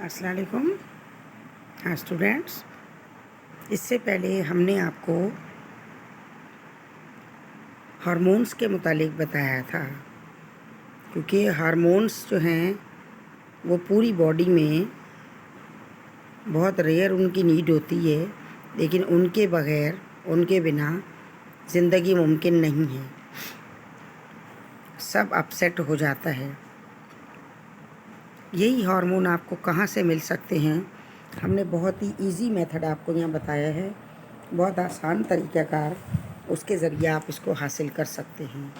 अस्सलाम वालेकुम। हाँ स्टूडेंट्स, इससे पहले हमने आपको हार्मोन्स के मुतालिक बताया था, क्योंकि हार्मोन्स जो हैं वो पूरी बॉडी में बहुत रेयर उनकी नीड होती है, लेकिन उनके बग़ैर, उनके बिना ज़िंदगी मुमकिन नहीं है। सब अपसेट हो जाता है। यही हार्मोन आपको कहाँ से मिल सकते हैं, हमने बहुत ही इजी मेथड आपको यहाँ बताया है, बहुत आसान तरीक़ाकार, उसके ज़रिए आप इसको हासिल कर सकते हैं।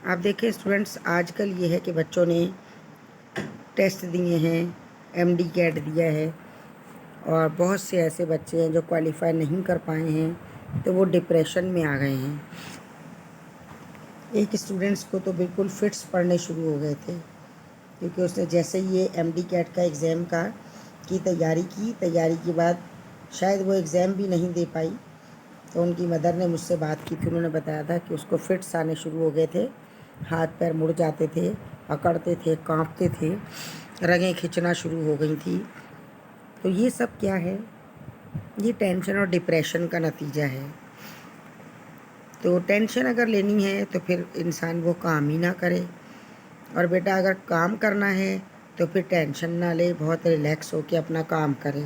आप देखिए स्टूडेंट्स, आजकल ये है कि बच्चों ने टेस्ट दिए हैं, एमडी कैट दिया है, और बहुत से ऐसे बच्चे हैं जो क्वालिफाई नहीं कर पाए हैं, तो वो डिप्रेशन में आ गए हैं। एक स्टूडेंट्स को तो बिल्कुल फिट्स पड़ने शुरू हो गए थे, क्योंकि उसने जैसे ही ये एमडी कैट का एग्ज़ाम की तैयारी की, तैयारी के बाद शायद वो एग्ज़ाम भी नहीं दे पाई। तो उनकी मदर ने मुझसे बात की थी, उन्होंने बताया था कि उसको फिट्स आने शुरू हो गए थे, हाथ पैर मुड़ जाते थे, अकड़ते थे, कांपते थे, रगें खिंचना शुरू हो गई थी। तो ये सब क्या है? ये टेंशन और डिप्रेशन का नतीजा है। तो टेंशन अगर लेनी है तो फिर इंसान वो काम ही ना करे, और बेटा अगर काम करना है तो फिर टेंशन ना ले, बहुत रिलैक्स होकर अपना काम करे,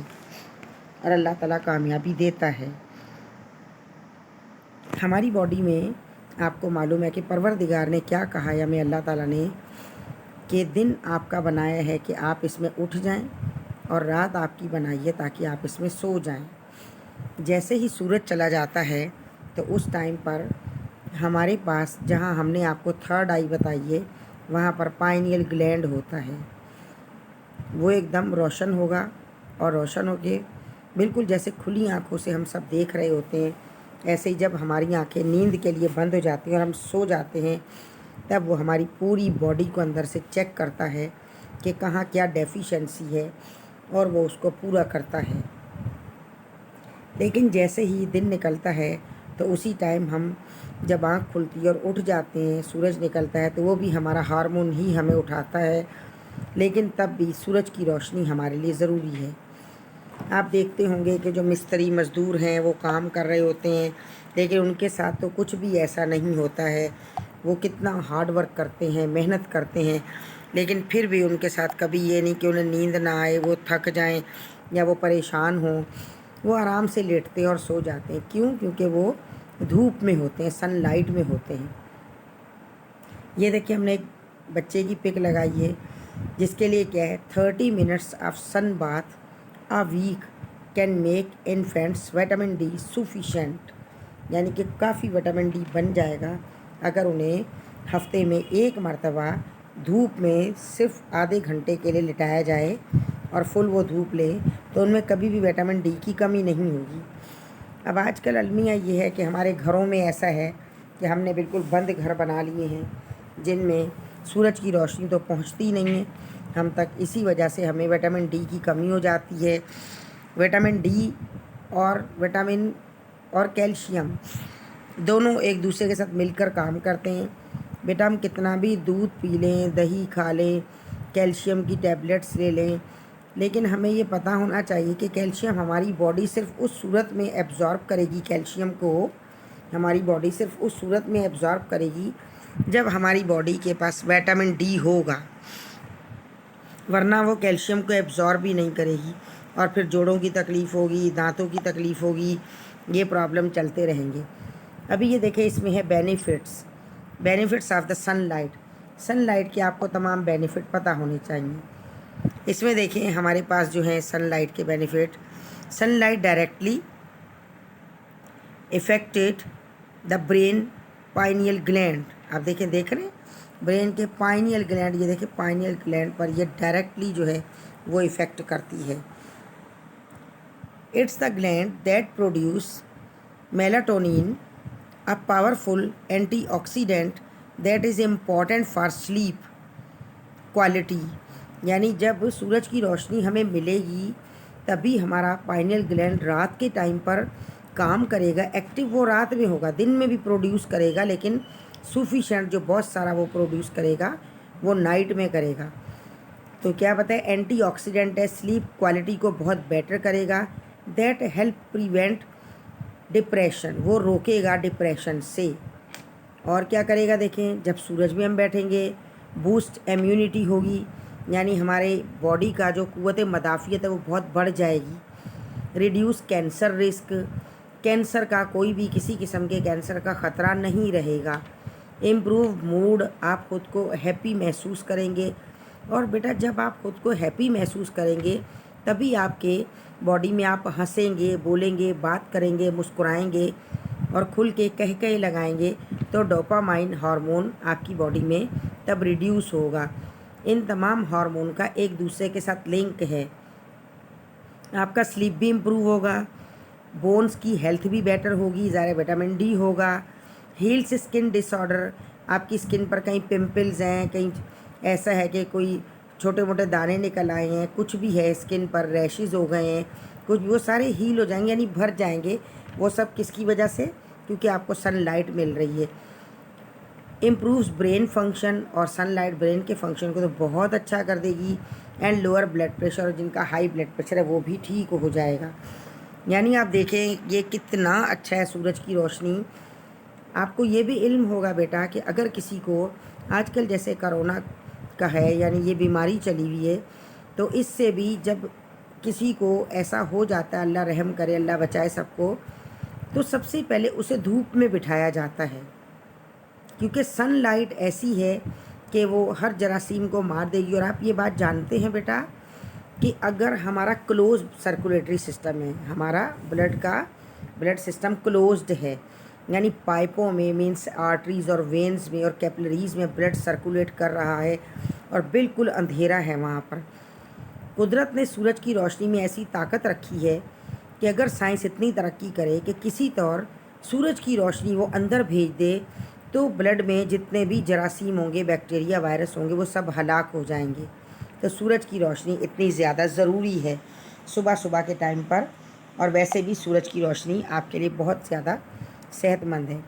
और अल्लाह ताला कामयाबी देता है। हमारी बॉडी में आपको मालूम है कि परवरदिगार ने क्या कहा है हमें, अल्लाह ताला ने, कि दिन आपका बनाया है कि आप इसमें उठ जाएं, और रात आपकी बनाई है ताकि आप इसमें सो जाएं। जैसे ही सूरज चला जाता है तो उस टाइम पर हमारे पास, जहां हमने आपको थर्ड आई बताई है, वहां पर पाइनियल ग्लैंड होता है। वो एकदम रोशन होगा, और रोशन होके बिल्कुल जैसे खुली आँखों से हम सब देख रहे होते हैं, ऐसे ही जब हमारी आंखें नींद के लिए बंद हो जाती हैं और हम सो जाते हैं, तब वो हमारी पूरी बॉडी को अंदर से चेक करता है कि कहाँ क्या डेफिशिएंसी है, और वो उसको पूरा करता है। लेकिन जैसे ही दिन निकलता है तो उसी टाइम हम जब आँख खुलती है और उठ जाते हैं, सूरज निकलता है, तो वो भी हमारा हार्मोन ही हमें उठाता है। लेकिन तब भी सूरज की रोशनी हमारे लिए ज़रूरी है। आप देखते होंगे कि जो मिस्त्री मज़दूर हैं वो काम कर रहे होते हैं, लेकिन उनके साथ तो कुछ भी ऐसा नहीं होता है। वो कितना हार्ड वर्क करते हैं, मेहनत करते हैं, लेकिन फिर भी उनके साथ कभी ये नहीं कि उन्हें नींद ना आए, वो थक जाएं या वो परेशान हों। वो आराम से लेटते हैं और सो जाते हैं। क्यों? क्योंकि वो धूप में होते हैं, सनलाइट में होते हैं। ये देखिए, हमने एक बच्चे की पिक लगाई है, जिसके लिए क्या है, 30 minutes of sun bath a week can make infants vitamin D sufficient. यानी कि काफ़ी विटामिन डी बन जाएगा अगर उन्हें हफ्ते में एक मरतबा धूप में सिर्फ आधे घंटे के लिए लिटाया जाए और फुल वो धूप ले, तो उनमें कभी भी विटामिन डी की कमी नहीं होगी। अब आजकल अलमिया ये है कि हमारे घरों में ऐसा है कि हमने बिल्कुल बंद घर बना लिए हैं, जिनमें सूरज की रोशनी तो पहुंचती ही नहीं है हम तक। इसी वजह से हमें विटामिन डी की कमी हो जाती है। विटामिन डी और कैल्शियम दोनों एक दूसरे के साथ मिलकर काम करते हैं। बेटा हम कितना भी दूध पी लें, दही खा लें, कैल्शियम की टैबलेट्स ले लें, लेकिन हमें ये पता होना चाहिए कि कैल्शियम हमारी बॉडी सिर्फ उस सूरत में एब्ज़ॉर्ब करेगी, कैल्शियम को हमारी बॉडी सिर्फ उस सूरत में एब्ज़ॉर्ब करेगी जब हमारी बॉडी के पास विटामिन डी होगा, वरना वो कैल्शियम को एब्ज़ॉर्ब भी नहीं करेगी, और फिर जोड़ों की तकलीफ़ होगी, दांतों की तकलीफ़ होगी, ये प्रॉब्लम चलते रहेंगे। अभी ये देखें, इसमें है बेनिफिट्स ऑफ द सनलाइट के आपको तमाम बेनिफिट पता होने चाहिए। इसमें देखें हमारे पास जो है सनलाइट के benefit, sunlight directly affected the brain pineal gland. आप देख रहे हैं ब्रेन के पाइनियल ग्लैंड, ये देखें पाइनियल ग्लैंड पर ये डायरेक्टली जो है वो इफ़ेक्ट करती है। It's the gland that produce melatonin, a powerful antioxidant that is important for sleep quality. यानी जब सूरज की रोशनी हमें मिलेगी तभी हमारा पाइनियल ग्लैंड रात के टाइम पर काम करेगा। एक्टिव वो रात में होगा, दिन में भी प्रोड्यूस करेगा, लेकिन सफिशेंट जो बहुत सारा वो प्रोड्यूस करेगा वो नाइट में करेगा। तो क्या बताए, एंटीऑक्सीडेंट है, स्लीप क्वालिटी को बहुत बेटर करेगा। दैट हेल्प प्रिवेंट डिप्रेशन, वो रोकेगा डिप्रेशन से। और क्या करेगा देखें, जब सूरज में हम बैठेंगे बूस्ट इम्यूनिटी होगी, यानी हमारे बॉडी का जो क़ुव्वत मदाफ़ियत है वो बहुत बढ़ जाएगी। रिड्यूस कैंसर रिस्क, कैंसर का कोई भी किसी किस्म के कैंसर का ख़तरा नहीं रहेगा। इम्प्रूव मूड, आप ख़ुद को हैप्पी महसूस करेंगे। और बेटा जब आप ख़ुद को हैप्पी महसूस करेंगे तभी आपके बॉडी में आप हंसेंगे, बोलेंगे, बात करेंगे, मुस्कुराएंगे और खुल के कह लगाएंगे, तो डोपामाइन हार्मोन आपकी बॉडी में तब रिड्यूस होगा। इन तमाम हार्मोन का एक दूसरे के साथ लिंक है। आपका स्लीप भी इम्प्रूव होगा, बोन्स की हेल्थ भी बेटर होगी, ज़्यादा विटामिन डी होगा। हील्स स्किन डिसऑर्डर, आपकी स्किन पर कहीं पिंपल्स हैं, कहीं ऐसा है कि कोई छोटे मोटे दाने निकल आए हैं, कुछ भी है स्किन पर, रैशेज़ हो गए हैं, कुछ भी, वो सारे हील हो जाएंगे, यानी भर जाएंगे। वो सब किसकी वजह से, क्योंकि आपको सनलाइट मिल रही है। इम्प्रूव्स ब्रेन फंक्शन, और सनलाइट ब्रेन के फंक्शन को तो बहुत अच्छा कर देगी। एंड लोअर ब्लड प्रेशर, और जिनका हाई ब्लड प्रेशर है वो भी ठीक हो जाएगा। यानी आप देखें ये कितना अच्छा है सूरज की रोशनी। आपको ये भी इल्म होगा बेटा कि अगर किसी को आजकल जैसे कोरोना का है, यानी ये बीमारी चली हुई है, तो इससे भी जब किसी को ऐसा हो जाता है, अल्लाह रहम करे, अल्लाह बचाए सबको, तो सबसे पहले उसे धूप में बिठाया जाता है, क्योंकि सनलाइट ऐसी है कि वो हर जरासीम को मार देगी। और आप ये बात जानते हैं बेटा कि अगर हमारा क्लोज सर्कुलेटरी सिस्टम है, हमारा ब्लड सिस्टम क्लोज्ड है, यानी पाइपों में, मीन्स आर्टरीज़ और वेन्स में और कैपिलरीज़ में ब्लड सर्कुलेट कर रहा है और बिल्कुल अंधेरा है वहाँ पर, कुदरत ने सूरज की रोशनी में ऐसी ताकत रखी है कि अगर साइंस इतनी तरक्की करे कि किसी तौर सूरज की रोशनी वो अंदर भेज दे, तो ब्लड में जितने भी जरासीम होंगे, बैक्टीरिया, वायरस होंगे, वो सब हलाक हो जाएंगे। तो सूरज की रोशनी इतनी ज़्यादा ज़रूरी है सुबह सुबह के टाइम पर। और वैसे भी सूरज की रोशनी आपके लिए बहुत ज़्यादा सेहतमंद है।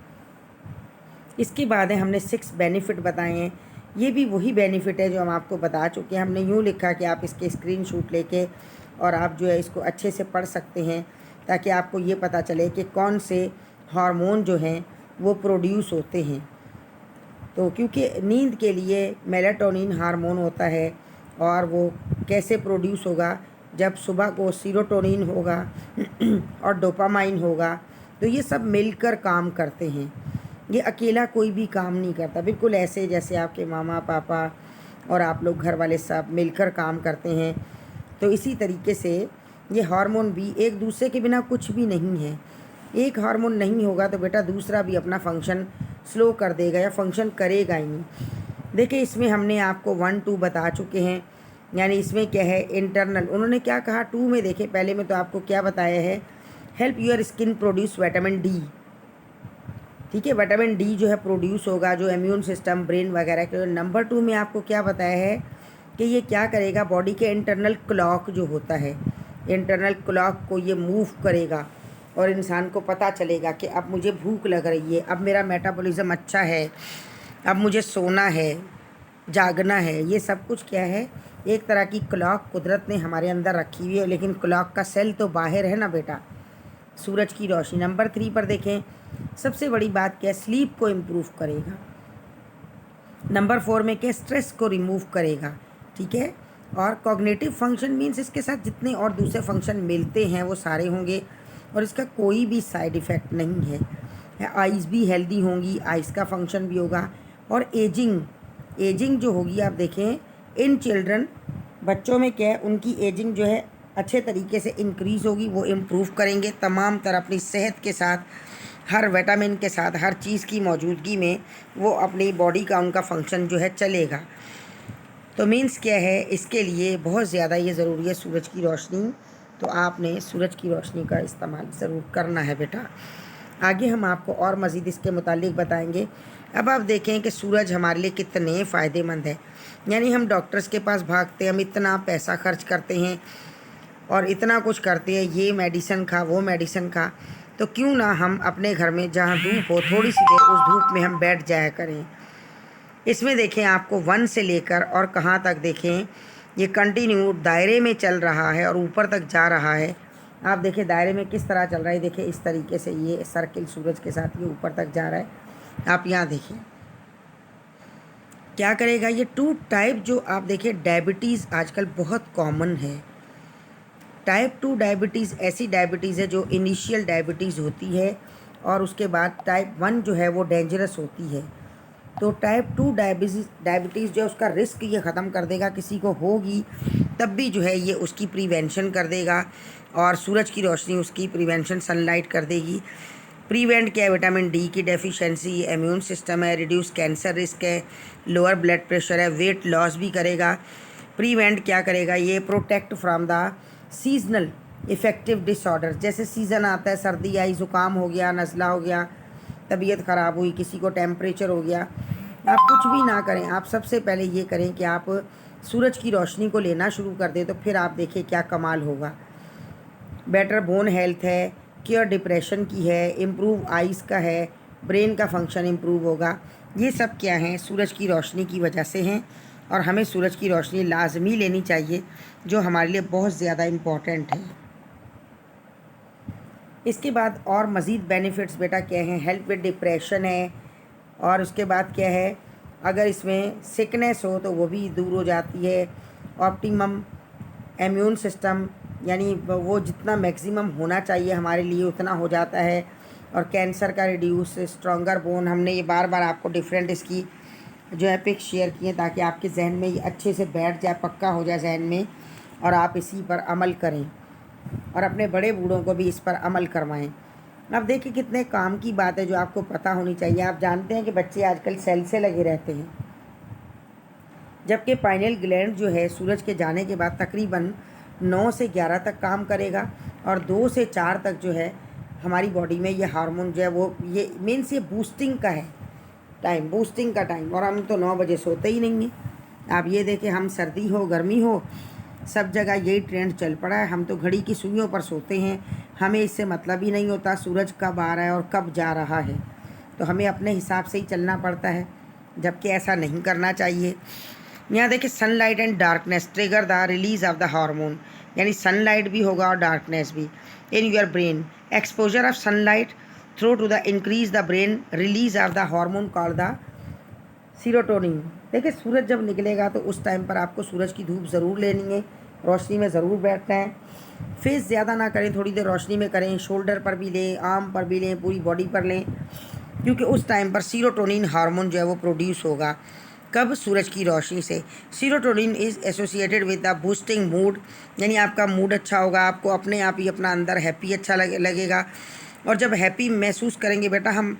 इसके बाद है हमने 6 बेनिफिट बताए हैं। ये भी वही बेनिफिट है जो हम आपको बता चुके हैं। हमने यूँ लिखा कि आप इसके स्क्रीनशॉट लेके और आप जो है इसको अच्छे से पढ़ सकते हैं, ताकि आपको ये पता चले कि कौन से हार्मोन जो हैं वो प्रोड्यूस होते हैं। तो क्योंकि नींद के लिए मेलाटोनिन हार्मोन होता है, और वो कैसे प्रोड्यूस होगा, जब सुबह को सीरोटोनिन होगा और डोपामाइन होगा, तो ये सब मिलकर काम करते हैं। ये अकेला कोई भी काम नहीं करता, बिल्कुल ऐसे जैसे आपके मामा पापा और आप लोग घर वाले सब मिलकर काम करते हैं। तो इसी तरीके से ये हार्मोन भी एक दूसरे के बिना कुछ भी नहीं है। एक हार्मोन नहीं होगा तो बेटा दूसरा भी अपना फंक्शन स्लो कर देगा या फंक्शन करेगा ही नहीं। देखिए इसमें हमने आपको 1, 2 बता चुके हैं, यानी इसमें क्या है, इंटरनल, उन्होंने क्या कहा 2 में। देखें पहले में तो आपको क्या बताया है, help your skin produce vitamin D. ठीक है, विटामिन डी जो है प्रोड्यूस होगा, जो इम्यून सिस्टम, ब्रेन वगैरह के। नंबर 2 में आपको क्या बताया है कि ये क्या करेगा, बॉडी के इंटरनल क्लॉक जो होता है, इंटरनल क्लॉक को ये मूव करेगा और इंसान को पता चलेगा कि अब मुझे भूख लग रही है, अब मेरा मेटाबॉलिज्म अच्छा है, अब मुझे सोना है, जागना है। ये सब कुछ क्या है, एक तरह की क्लॉक कुदरत ने हमारे अंदर रखी हुई है, लेकिन क्लॉक का सेल तो बाहर है ना बेटा, सूरज की रोशनी। नंबर 3 पर देखें, सबसे बड़ी बात क्या है, स्लीप को इम्प्रूव करेगा। नंबर 4 में क्या, स्ट्रेस को रिमूव करेगा। ठीक है, और कॉग्निटिव फंक्शन मीन्स इसके साथ जितने और दूसरे फंक्शन मिलते हैं वो सारे होंगे, और इसका कोई भी साइड इफ़ेक्ट नहीं है। आइज़ भी हेल्दी होंगी, आइज़ का फंक्शन भी होगा। और एजिंग जो होगी, आप देखें इन चिल्ड्रन, बच्चों में क्या है, उनकी एजिंग जो है अच्छे तरीके से इंक्रीज़ होगी, वो इम्प्रूव करेंगे तमाम तरह अपनी सेहत के साथ, हर विटामिन के साथ, हर चीज़ की मौजूदगी में वो अपनी बॉडी का उनका फंक्शन जो है चलेगा। तो मीन्स क्या है, इसके लिए बहुत ज़्यादा ये ज़रूरी है सूरज की रोशनी। तो आपने सूरज की रोशनी का इस्तेमाल ज़रूर करना है बेटा। आगे हम आपको और मज़ीद इसके मुतालिक बताएंगे। अब आप देखें कि सूरज हमारे लिए कितने फ़ायदेमंद है। यानी हम डॉक्टर्स के पास भागते हैं, हम इतना पैसा खर्च करते हैं और इतना कुछ करते हैं, ये मेडिसिन खा, वो मेडिसिन खा, तो क्यों ना हम अपने घर में जहाँ धूप हो, थोड़ी सी देर उस धूप में हम बैठ जाया करें। इसमें देखें आपको 1 से लेकर और कहाँ तक देखें ये कंटिन्यू दायरे में चल रहा है और ऊपर तक जा रहा है। आप देखिए दायरे में किस तरह चल रहा है, देखिए इस तरीके से ये सर्किल सूरज के साथ ये ऊपर तक जा रहा है। आप यहाँ देखिए क्या करेगा ये टू टाइप, जो आप देखिए डायबिटीज़ आजकल बहुत कॉमन है। टाइप 2 डायबिटीज़ ऐसी डायबिटीज़ है जो इनिशियल डायबिटीज़ होती है और उसके बाद टाइप 1 जो है वो डेंजरस होती है। तो टाइप 2 डायबिटीज़ जो है उसका रिस्क ये ख़त्म कर देगा, किसी को होगी तब भी जो है ये उसकी प्रिवेंशन कर देगा और सूरज की रोशनी उसकी प्रिवेंशन सनलाइट कर देगी। प्रिवेंट क्या है, विटामिन डी की डेफिशिएंसी, इम्यून सिस्टम है, रिड्यूस कैंसर रिस्क है, लोअर ब्लड प्रेशर है, वेट लॉस भी करेगा। प्रिवेंट क्या करेगा, ये protect from the seasonal effective disorder, जैसे सीज़न आता है, सर्दी आई, ज़ुकाम हो गया, नज़ला हो गया, तबीयत ख़राब हुई, किसी को टेम्परेचर हो गया, आप कुछ भी ना करें, आप सबसे पहले ये करें कि आप सूरज की रोशनी को लेना शुरू कर दें, तो फिर आप देखिए क्या कमाल होगा। बेटर बोन हेल्थ है, क्योर डिप्रेशन की है, इम्प्रूव आइज़ का है, ब्रेन का फंक्शन इम्प्रूव होगा। ये सब क्या हैं, सूरज की रोशनी की वजह से हैं और हमें सूरज की रोशनी लाजमी लेनी चाहिए, जो हमारे लिए बहुत ज़्यादा इम्पॉर्टेंट है। इसके बाद और मज़ीद बेनिफिट्स बेटा क्या हैं, हेल्प विद डिप्रेशन है, और उसके बाद क्या है, अगर इसमें सिकनेस हो तो वो भी दूर हो जाती है। ऑप्टिमम इम्यून सिस्टम, यानी वो जितना मैक्सिमम होना चाहिए हमारे लिए उतना हो जाता है। और कैंसर का रिड्यूस, स्ट्रॉन्गर बोन, हमने ये बार बार आपको डिफरेंट इसकी जो है पिक शेयर किए ताकि आपके जहन में ये अच्छे से बैठ जाए, पक्का हो जाए जहन में, और आप इसी पर अमल करें और अपने बड़े बूढ़ों को भी इस पर अमल करवाएं। अब देखिए कितने काम की बात है जो आपको पता होनी चाहिए। आप जानते हैं कि बच्चे आजकल सेल से लगे रहते हैं, जबकि पाइनियल ग्लैंड जो है सूरज के जाने के बाद तकरीबन 9 से 11 तक काम करेगा और 2 से 4 तक जो है हमारी बॉडी में ये हार्मोन जो है वो ये मीन्स ये बूस्टिंग का है टाइम, बूस्टिंग का टाइम, और हम तो 9 बजे सोते ही नहीं हैं। आप ये देखें, हम सर्दी हो गर्मी हो सब जगह यही ट्रेंड चल पड़ा है, हम तो घड़ी की सुइयों पर सोते हैं, हमें इससे मतलब ही नहीं होता सूरज कब आ रहा है और कब जा रहा है, तो हमें अपने हिसाब से ही चलना पड़ता है, जबकि ऐसा नहीं करना चाहिए। यहाँ देखिए sunlight and darkness trigger the release of the hormone, यानी सनलाइट भी होगा और डार्कनेस भी in your brain. Exposure of sunlight through to the increase the brain release of the hormone called the serotonin. देखिए सूरज जब निकलेगा तो उस टाइम पर आपको सूरज की धूप ज़रूर लेनी है, रोशनी में ज़रूर बैठना है। फेस ज़्यादा ना करें, थोड़ी देर रोशनी में करें, शोल्डर पर भी लें, आर्म पर भी लें, पूरी बॉडी पर लें, क्योंकि उस टाइम पर सीरोटोनिन हार्मोन जो है वो प्रोड्यूस होगा। कब? सूरज की रोशनी से। Serotonin is associated with the boosting mood, यानी आपका मूड अच्छा होगा, आपको अपने आप ही अपना अंदर हैप्पी अच्छा लगेगा। और जब हैप्पी महसूस करेंगे बेटा हम,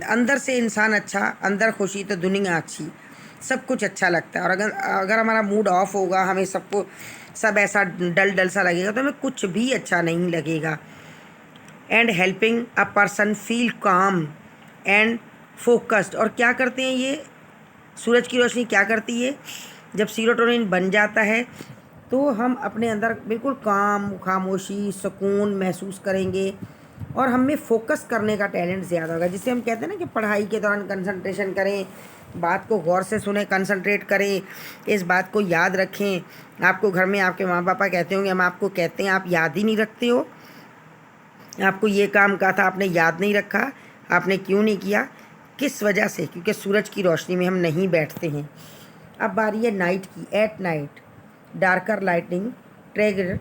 अंदर से इंसान अच्छा, अंदर खुशी तो दुनिया अच्छी, सब कुछ अच्छा लगता है। और अगर हमारा मूड ऑफ होगा, हमें सब ऐसा डल डल सा लगेगा, तो हमें कुछ भी अच्छा नहीं लगेगा। And helping a person feel काम एंड फोकस्ड। और क्या करते हैं ये सूरज की रोशनी, क्या करती है, जब सीरोटोनिन बन जाता है तो हम अपने अंदर बिल्कुल काम, खामोशी, सुकून महसूस करेंगे और हम में फोकस करने का टैलेंट ज़्यादा होगा, जिसे हम कहते हैं ना कि पढ़ाई के दौरान कंसंट्रेशन करें, बात को गौर से सुने, कंसंट्रेट करें, इस बात को याद रखें। आपको घर में आपके माँ पापा कहते होंगे, हम आपको कहते हैं आप याद ही नहीं रखते हो, आपको ये काम कहा था आपने याद नहीं रखा, आपने क्यों नहीं किया, किस वजह से? क्योंकि सूरज की रोशनी में हम नहीं बैठते हैं। अब बारी है नाइट की। At night darker lighting trigger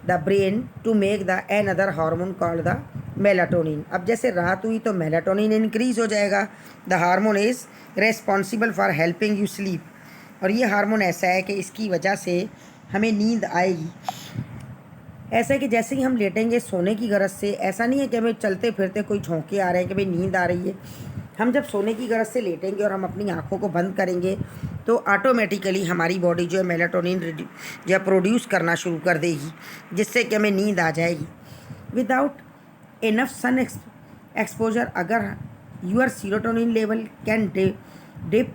the brain to make the another hormone called the melatonin. अब जैसे रात हुई तो मेलाटोनिन इंक्रीज हो जाएगा। The hormone is responsible for helping you sleep, और ये हार्मोन ऐसा है कि इसकी वजह से हमें नींद आएगी। ऐसा है कि जैसे ही हम लेटेंगे सोने की गरज से, ऐसा नहीं है कि हमें चलते फिरते कोई झोंके आ रहे हैं कि भाई नींद आ रही है। हम जब सोने की गरज से लेटेंगे और हम अपनी आँखों को बंद करेंगे तो ऑटोमेटिकली हमारी बॉडी जो है मेलाटोनिन जो है प्रोड्यूस करना शुरू कर देगी, जिससे कि हमें नींद आ जाएगी। विदाउट इनफ सन एक्सपोजर अगर your serotonin level can dip,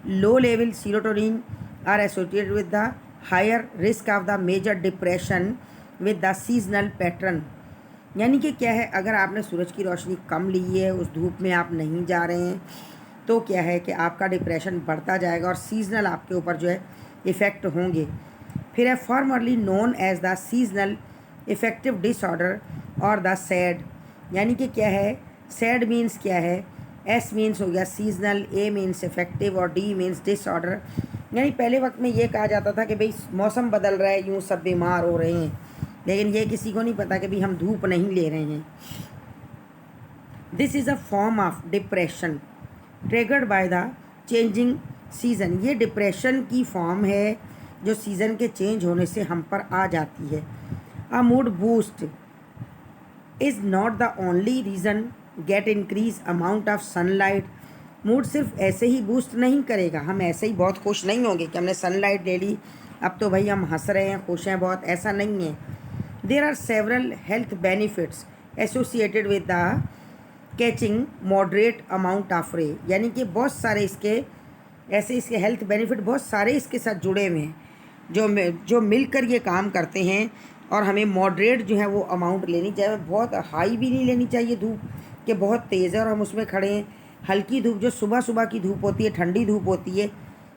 low level serotonin are associated with the higher risk of the major depression with the seasonal pattern. यानी कि क्या है, अगर आपने सूरज की रोशनी कम ली है, उस धूप में आप नहीं जा रहे हैं, तो क्या है कि आपका डिप्रेशन बढ़ता जाएगा और सीजनल आपके ऊपर जो है इफ़ेक्ट होंगे। फिर है formerly known as the seasonal effective disorder और द सैड, यानी कि क्या है, सैड मीन्स क्या है, एस मीन्स हो गया सीजनल, ए मीन्स इफेक्टिव और डी मीन्स डिसऑर्डर। यानी पहले वक्त में ये कहा जाता था कि भाई मौसम बदल रहा है, यूँ सब बीमार हो रहे हैं, लेकिन ये किसी को नहीं पता कि भाई हम धूप नहीं ले रहे हैं। This is a form of depression triggered by the changing season. ये डिप्रेशन की फॉर्म है जो सीज़न के चेंज होने से हम पर आ जाती है। A mood boost is not the only reason get increase amount of sunlight. Mood सिर्फ ऐसे ही बूस्ट नहीं करेगा, हम ऐसे ही बहुत खुश नहीं होंगे कि हमने सनलाइट ले ली अब तो भाई हम हंस रहे हैं, खुश हैं बहुत, ऐसा नहीं है। There are several health benefits associated with the catching moderate amount of ray, यानी कि बहुत सारे इसके ऐसे इसके हेल्थ बेनिफिट बहुत सारे इसके साथ जुड़े हुए हैं जो मिलकर ये काम करते हैं। और हमें मॉडरेट जो है वो अमाउंट लेनी चाहिए, बहुत हाई भी नहीं लेनी चाहिए धूप कि बहुत तेज़ है और हम उसमें खड़े हैं। हल्की धूप जो सुबह सुबह की धूप होती है, ठंडी धूप होती है,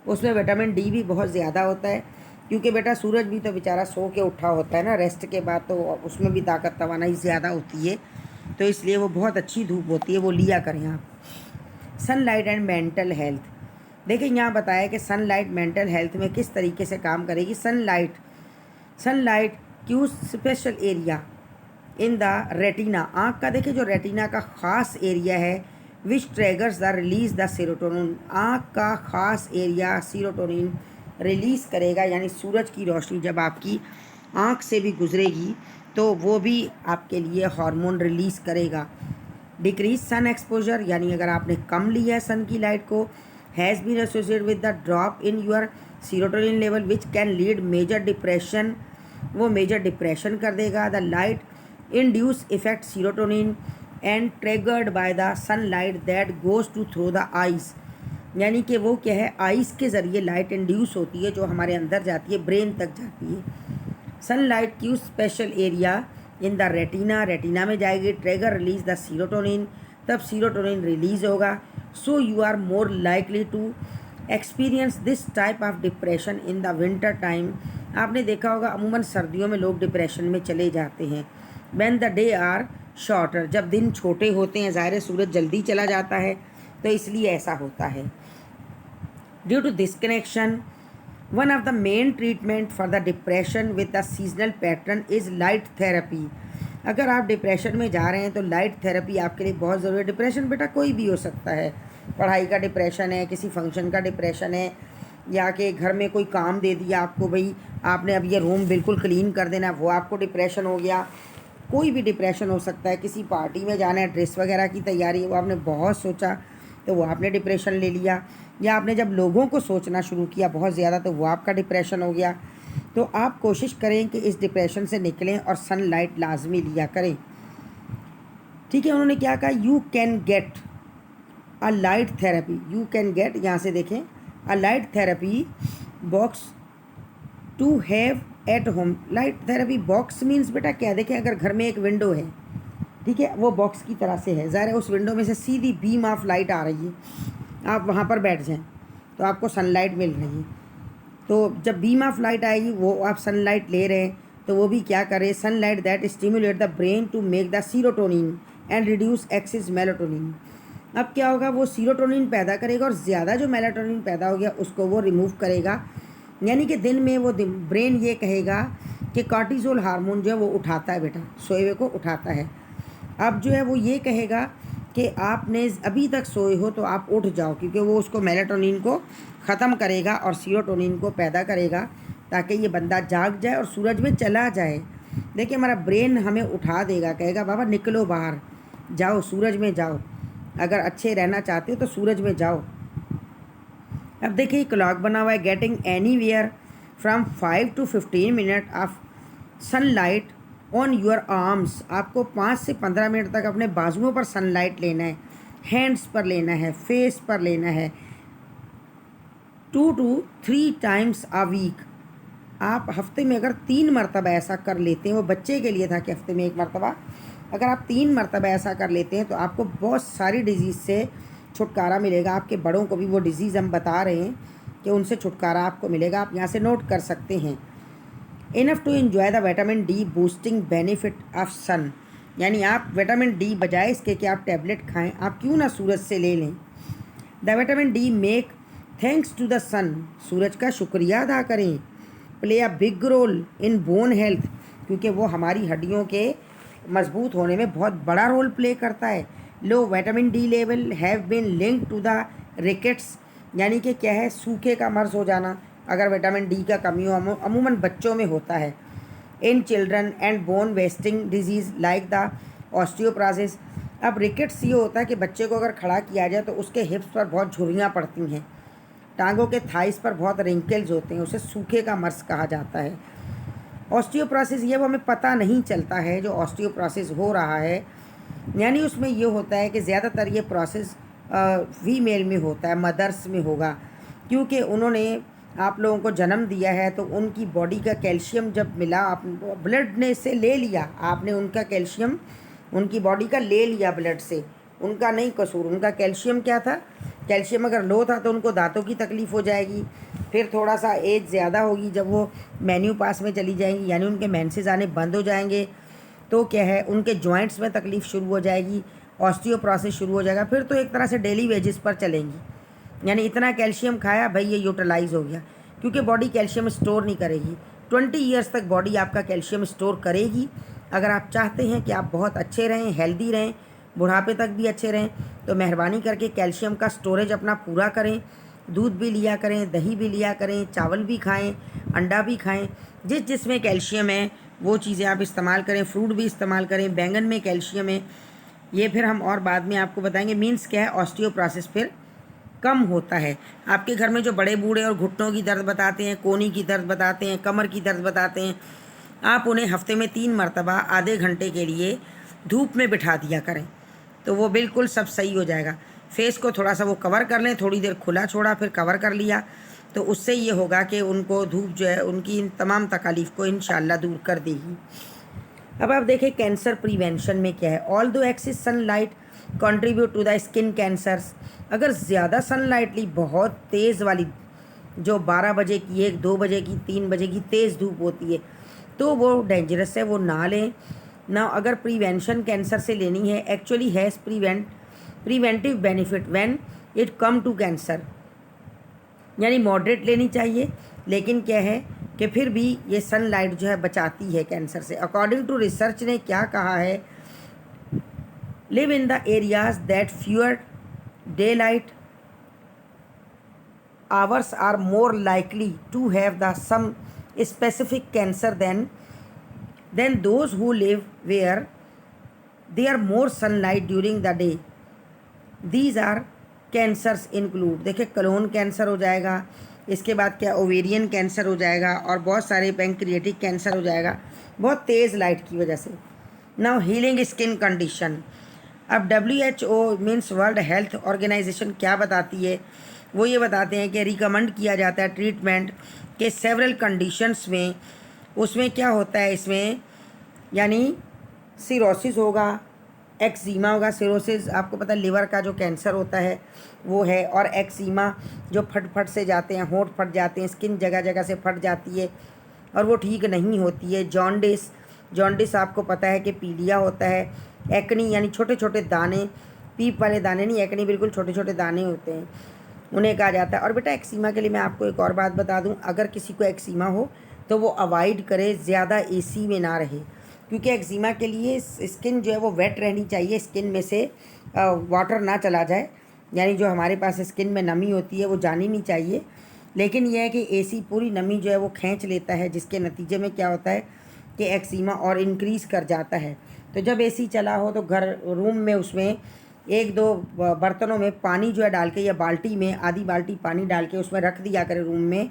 उसमें विटामिन डी भी बहुत ज़्यादा होता है, क्योंकि बेटा सूरज भी तो बेचारा सो के उठा होता है ना रेस्ट के बाद, तो उसमें भी ताकत तवानाई ज़्यादा होती है, तो इसलिए वो बहुत अच्छी धूप होती है, वो लिया करें आप। सनलाइट एंड मेंटल हेल्थ, देखिए यहाँ बताया कि सनलाइट मेंटल हेल्थ में किस तरीके से काम करेगी। Sunlight cue special area in the retina, आँख का देखिए जो रेटिना का ख़ास एरिया है, विच ट्रैगर्स द रिलीज द सीरोटोनिन, आँख का ख़ास एरिया सीरोटोनिन रिलीज़ करेगा, यानी सूरज की रोशनी जब आपकी आँख से भी गुजरेगी तो वो भी आपके लिए हार्मोन रिलीज़ करेगा। डिक्रीज सन एक्सपोजर, यानी अगर आपने कम लिया है सन की लाइट को, has been associated with the drop in your serotonin level which can lead major depression, वो मेजर डिप्रेशन कर देगा। The light induce effect serotonin and triggered by the sunlight that goes to through the eyes, यानी कि वो क्या है, eyes के ज़रिए लाइट इंड्यूस होती है जो हमारे अंदर जाती है, ब्रेन तक जाती है। Sunlight cue special area in the retina, retina में जाएगी, ट्रिगर रिलीज द सीरोटोनिन, तब सीरोटोनिन रिलीज होगा। So you are more likely to experience this type of depression in the winter time. आपने देखा होगा अमूमन सर्दियों में लोग डिप्रेशन में चले जाते हैं। When the day are shorter, जब दिन छोटे होते हैं, ज़ाहिर सूरज जल्दी चला जाता है तो इसलिए ऐसा होता है। Due to this connection one of the main treatment for the depression with the seasonal pattern is light therapy. अगर आप डिप्रेशन में जा रहे हैं तो लाइट थेरेपी आपके लिए बहुत ज़रूरी है। डिप्रेशन बेटा कोई भी हो सकता है, पढ़ाई का डिप्रेशन है, किसी फंक्शन का डिप्रेशन है, या कि घर में कोई काम दे दिया आपको, भाई आपने अब ये रूम बिल्कुल क्लीन कर देना, वो आपको डिप्रेशन हो गया। कोई भी डिप्रेशन हो सकता है, किसी पार्टी में जाना है, ड्रेस वगैरह की तैयारी है, वो आपने बहुत सोचा तो वो आपने डिप्रेशन ले लिया, या आपने जब लोगों को सोचना शुरू किया बहुत ज़्यादा तो वो आपका डिप्रेशन हो गया। तो आप कोशिश करें कि इस डिप्रेशन से निकलें और सनलाइट लाजमी लिया करें। ठीक है, उन्होंने क्या कहा, you can get a light therapy, you can get, यहाँ से देखें, a light therapy box to have at home. Light therapy box means बेटा क्या, देखें अगर घर में एक विंडो है, ठीक है, वो बॉक्स की तरह से है, ज़ाहिर है उस विंडो में से सीधी बीम ऑफ लाइट आ रही है, आप वहाँ पर बैठ जाएं तो आपको सनलाइट मिल रही है। तो जब बीम ऑफ लाइट आएगी वो आप सनलाइट ले रहे हैं तो वो भी क्या करे, sunlight that stimulate the brain to make the serotonin and reduce excess melatonin. अब क्या होगा, वो सीरोटोनिन पैदा करेगा और ज़्यादा जो मेलाटोनिन पैदा हो गया उसको वो रिमूव करेगा, यानी कि दिन में वो ब्रेन ये कहेगा कि कॉर्टिसोल हार्मोन जो है वो उठाता है बेटा, सोए हुए को उठाता है। अब जो है वो ये कहेगा कि आपने अभी तक सोए हो तो आप उठ जाओ, क्योंकि वो उसको मेलाटोनिन को ख़त्म करेगा और सीरोटोनिन को पैदा करेगा ताकि ये बंदा जाग जाए और सूरज में चला जाए। देखिए हमारा ब्रेन हमें उठा देगा, कहेगा बाबा निकलो बाहर जाओ, सूरज में जाओ, अगर अच्छे रहना चाहते हो तो सूरज में जाओ। अब देखिए क्लॉक बना हुआ है, getting anywhere from 5 to 15 minute of sunlight on your arms. आपको 5 से 15 मिनट तक अपने बाजुओं पर सनलाइट लेना है, हैंड्स पर लेना है, फेस पर लेना है, 2 to 3 टाइम्स अ वीक। आप हफ्ते में अगर 3 मरतबा ऐसा कर लेते हैं, वो बच्चे के लिए था कि हफ्ते में 1 मरतबा, अगर आप 3 मरतबा ऐसा कर लेते हैं तो आपको बहुत सारी डिजीज़ से छुटकारा मिलेगा। आपके बड़ों को भी वो डिज़ीज़ हम बता रहे हैं कि उनसे छुटकारा आपको मिलेगा, आप यहाँ से नोट कर सकते हैं। Enough to enjoy the vitamin D boosting benefit of sun, यानी आप विटामिन डी बजाय इसके कि आप टैबलेट खाएं, आप क्यों ना सूरज से ले लें। The vitamin D make thanks to the sun, सूरज का शुक्रिया अदा करें। Play a big role in bone health, क्योंकि वो हमारी हड्डियों के मजबूत होने में बहुत बड़ा रोल प्ले करता है। Low vitamin D level have been link to the rickets, यानी कि क्या है, सूखे का मर्ज हो जाना अगर विटामिन डी का कमी हो, अमूमन बच्चों में होता है। In children and bone wasting disease like the osteoporosis. अब रिकेट्स ये होता है कि बच्चे को अगर खड़ा किया जाए तो उसके हिप्स पर बहुत झुर्रियाँ पड़ती हैं, टांगों के थाइस पर बहुत रिंकल्स होते हैं, उसे सूखे का मर्ज कहा जाता है। ऑस्टियोप्रोसिस ये वो हमें पता नहीं चलता है जो ऑस्टियोप्रोसिस हो रहा है, यानी उसमें ये होता है कि ज़्यादातर ये प्रोसेस फीमेल में होता है, मदर्स में होगा, क्योंकि उन्होंने आप लोगों को जन्म दिया है तो उनकी बॉडी का कैल्शियम जब मिला, आप ब्लड ने से ले लिया, आपने उनका कैल्शियम उनकी बॉडी का ले लिया ब्लड से, उनका नहीं कसूर, उनका कैल्शियम क्या था, कैल्शियम अगर लो था तो उनको दांतों की तकलीफ़ हो जाएगी, फिर थोड़ा सा एज ज़्यादा होगी जब वो मेन्यू पास में चली जाएंगी, यानी उनके मेंसेस आने बंद हो जाएंगे, तो क्या है उनके जॉइंट्स में तकलीफ़ शुरू हो जाएगी, ऑस्टियोप्रोसिस शुरू हो जाएगा, फिर तो एक तरह से डेली वेजेस पर चलेंगी, यानी इतना कैल्शियम खाया भाई ये यूटिलाइज हो गया, क्योंकि बॉडी कैल्शियम स्टोर नहीं करेगी। 20 ईयर्स तक बॉडी आपका कैल्शियम स्टोर करेगी। अगर आप चाहते हैं कि आप बहुत अच्छे रहें, हेल्दी रहें, बुढ़ापे तक भी अच्छे रहें, तो मेहरबानी करके कैल्शियम का स्टोरेज अपना पूरा करें। दूध भी लिया करें, दही भी लिया करें, चावल भी खाएं, अंडा भी खाएं, जिसमें कैल्शियम है वो चीज़ें आप इस्तेमाल करें। फ्रूट भी इस्तेमाल करें, बैंगन में कैल्शियम है, ये फिर हम और बाद में आपको बताएंगे। मीन्स क्या है, ऑस्टियोप्रोसिस फिर कम होता है। आपके घर में जो बड़े बूढ़े और घुटनों की दर्द बताते हैं, कोहनी की दर्द बताते हैं, कमर की दर्द बताते हैं, आप उन्हें हफ्ते में 3 मरतबा आधे घंटे के लिए धूप में बिठा दिया करें, तो वो बिल्कुल सब सही हो जाएगा। फेस को थोड़ा सा वो कवर कर लें, थोड़ी देर खुला छोड़ा फिर कवर कर लिया, तो उससे ये होगा कि उनको धूप जो है उनकी इन तमाम तकालीफ को इंशाल्लाह दूर कर देगी। अब आप देखें कैंसर प्रिवेंशन में क्या है। Although excess sunlight contribute to the skin cancers, अगर ज़्यादा सनलाइट ली, बहुत तेज़ वाली जो 12 बजे की, 1-2 बजे की, 3 बजे की तेज़ धूप होती है, तो वो डेंजरस है, वो ना लें ना। अगर प्रिवेंशन कैंसर से लेनी है, actually has preventive benefit when it come to cancer, यानी मॉडरेट लेनी चाहिए, लेकिन क्या है कि फिर भी ये सनलाइट जो है बचाती है कैंसर से। अकॉर्डिंग टू रिसर्च ने क्या कहा है, live in the areas that fewer day light hours are more likely to have the some specific cancer than those who live where there are more sunlight during the day. These are cancers include, देखिए clone cancer हो जाएगा, इसके बाद क्या ovarian cancer हो जाएगा, और बहुत सारे पैंक्रियाटिक कैंसर हो जाएगा बहुत तेज़ लाइट की वजह से। Now healing skin condition. अब WHO means World Health Organization क्या बताती है, वो ये बताते हैं कि रिकमेंड किया जाता है ट्रीटमेंट के सेवरल कंडीशंस में। उसमें क्या होता है, इसमें यानी सिरोसिस होगा, एक्जीमा होगा। सिरोसिस आपको पता है लिवर का जो कैंसर होता है वो है, और एक्जीमा जो फट से जाते हैं, होंठ फट जाते हैं, स्किन जगह जगह से फट जाती है और वो ठीक नहीं होती है। जॉन्डिस आपको पता है कि पीलिया होता है। एक्नी यानी छोटे छोटे दाने, पीप वाले दाने नहीं, एक्नी बिल्कुल छोटे छोटे दाने होते हैं, उन्हें कहा जाता है। और बेटा एक्सीमा के लिए मैं आपको एक और बात बता दूं, अगर किसी को एक्सीमा हो तो वो अवॉइड करे, ज़्यादा एसी में ना रहे, क्योंकि एक्जीमा के लिए स्किन जो है वो वेट रहनी चाहिए, स्किन में से वाटर ना चला जाए, यानी जो हमारे पास स्किन में नमी होती है वो जानी नहीं चाहिए। लेकिन यह है कि एसी पूरी नमी जो है वो खींच लेता है, जिसके नतीजे में क्या होता है कि एक्जीमा और इंक्रीज़ कर जाता है। तो जब एसी चला हो तो घर रूम में उसमें 1-2 बर्तनों में पानी जो है डाल के, या बाल्टी में आधी बाल्टी पानी डाल के उसमें रख दिया करें रूम में,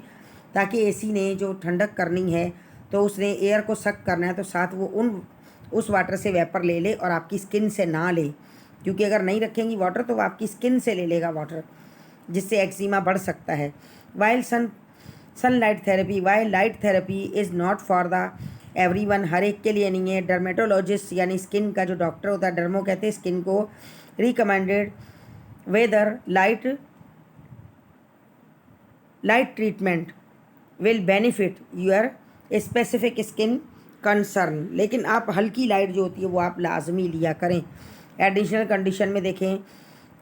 ताकि एसी ने जो ठंडक करनी है तो उसने एयर को सक करना है, तो साथ वो उस वाटर से वेपर ले ले और आपकी स्किन से ना ले, क्योंकि अगर नहीं रखेंगी वाटर तो वो आपकी स्किन से ले लेगा वाटर, जिससे एक्जीमा बढ़ सकता है। While sunlight therapy, while light therapy is not for the everyone, हर एक के लिए नहीं है। डर्मेटोलॉजिस्ट यानी स्किन का जो डॉक्टर होता है, डर्मो कहते हैं स्किन को, recommended whether light treatment will benefit your specific skin concern. लेकिन आप हल्की लाइट जो होती है वो आप लाजमी लिया करें। एडिशनल कंडीशन में देखें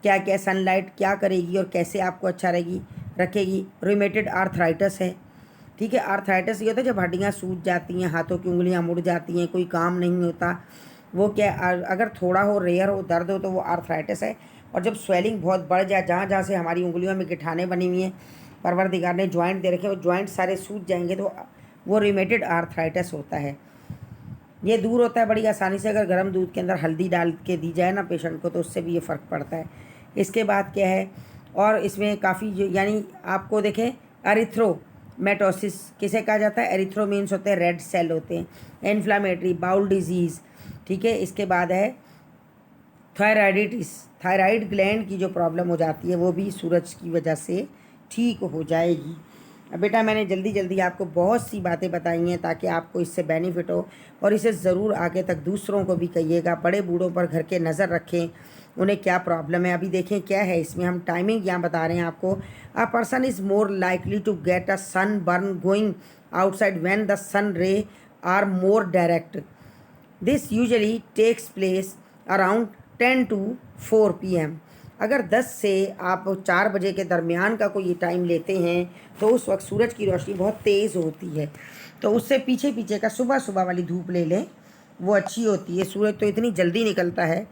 क्या क्या सनलाइट क्या करेगी और कैसे आपको अच्छा रहेगी रखेगी। रूमेटेड आर्थराइटिस है, ठीक है। आर्थराइटिस ये होता है जब हड्डियाँ सूज जाती हैं, हाथों की उंगलियाँ मुड़ जाती हैं, कोई काम नहीं होता, वो क्या अगर थोड़ा हो, रेयर हो, दर्द हो तो वो आर्थराइटिस है। और जब स्वेलिंग बहुत बढ़ जाए, जहाँ जहाँ से हमारी उंगलियों में गिठाने बनी हुई हैं, परवरदिगार ने जॉइंट दे रखे, वो जॉइंट सारे सूज जाएंगे तो वो रूमेटेड आर्थराइटिस होता है। ये दूर होता है बड़ी आसानी से, अगर गर्म दूध के अंदर हल्दी डाल के दी जाए ना पेशेंट को तो उससे भी ये फ़र्क पड़ता है। इसके बाद क्या है, और इसमें काफ़ी यानी आपको देखें एरिथ्रोमेटोसिस किसे कहा जाता है। एरिथ्रो मीन्स होते हैं रेड सेल होते हैं। इन्फ्लामेटरी बाउल डिजीज़, ठीक है। इसके बाद है थायराइडिटिस, थायराइड ग्लैंड की जो प्रॉब्लम हो जाती है वो भी सूरज की वजह से ठीक हो जाएगी। अब बेटा मैंने जल्दी जल्दी आपको बहुत सी बातें बताई हैं ताकि आपको इससे बेनिफिट हो, और इसे ज़रूर आगे तक दूसरों को भी कहिएगा। बड़े बूढ़ों पर घर के नज़र रखें, उन्हें क्या प्रॉब्लम है। अभी देखें क्या है इसमें, हम टाइमिंग यहाँ बता रहे हैं आपको। A person is more likely to get a sun burn going outside when the sun ray are more direct. This usually takes place around 10 to 4 PM। अगर 10 से आप 4 बजे के दरमियान का कोई टाइम लेते हैं तो उस वक्त सूरज की रोशनी बहुत तेज़ होती है, तो उससे पीछे पीछे का सुबह सुबह वाली धूप ले लें, वो अच्छी होती है। सूरज तो इतनी जल्दी निकलता है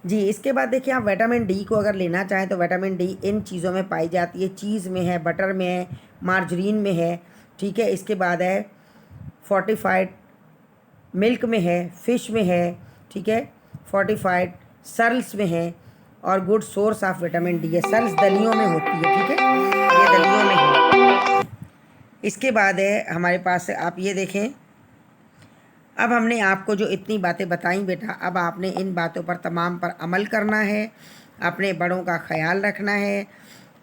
जी। इसके बाद देखिए आप विटामिन डी को अगर लेना चाहें तो विटामिन डी इन चीज़ों में पाई जाती है। चीज़ में है, बटर में है, मार्जरीन में है, ठीक है। इसके बाद है फोर्टिफाइड मिल्क में है, फ़िश में है, ठीक है। फोर्टिफाइड सर्ल्स में है, और good source of vitamin D है। सर्ल्स दलियों में होती है, ठीक है, ये दलियों में है। इसके बाद है हमारे पास, आप ये देखें, अब हमने आपको जो इतनी बातें बताई बेटा, अब आपने इन बातों पर तमाम पर अमल करना है, अपने बड़ों का ख्याल रखना है।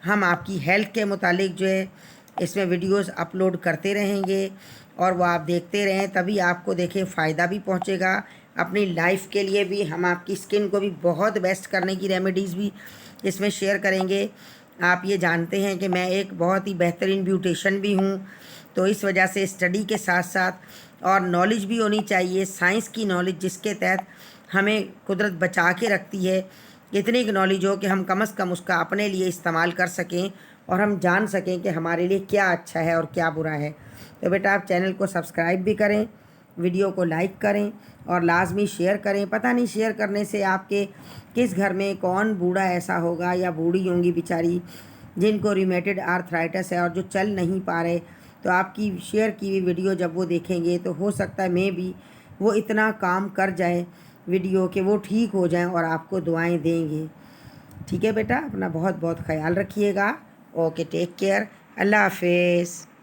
हम आपकी हेल्थ के मुतालिक जो है इसमें वीडियोस अपलोड करते रहेंगे, और वो आप देखते रहें, तभी आपको देखें फ़ायदा भी पहुंचेगा। अपनी लाइफ के लिए भी हम आपकी स्किन को भी बहुत बेस्ट करने की रेमेडीज़ भी इसमें शेयर करेंगे। आप ये जानते हैं कि मैं एक बहुत ही बेहतरीन ब्यूटिशियन भी हूँ, तो इस वजह से स्टडी के साथ साथ और नॉलेज भी होनी चाहिए, साइंस की नॉलेज, जिसके तहत हमें कुदरत बचा के रखती है। इतनी नॉलेज हो कि हम कम से कम उसका अपने लिए इस्तेमाल कर सकें और हम जान सकें कि हमारे लिए क्या अच्छा है और क्या बुरा है। तो बेटा आप चैनल को सब्सक्राइब भी करें, वीडियो को लाइक करें और लाजमी शेयर करें। पता नहीं शेयर करने से आपके किस घर में कौन बूढ़ा ऐसा होगा या बूढ़ी होंगी बेचारी जिनको रूमेटेड आर्थराइटिस है और जो चल नहीं पा रहे, तो आपकी शेयर की हुई वीडियो जब वो देखेंगे तो हो सकता है मैं भी वो इतना काम कर जाए वीडियो कि वो ठीक हो जाएं और आपको दुआएं देंगे। ठीक है बेटा, अपना बहुत बहुत ख्याल रखिएगा। ओके, टेक केयर, अल्लाह हाफिज़।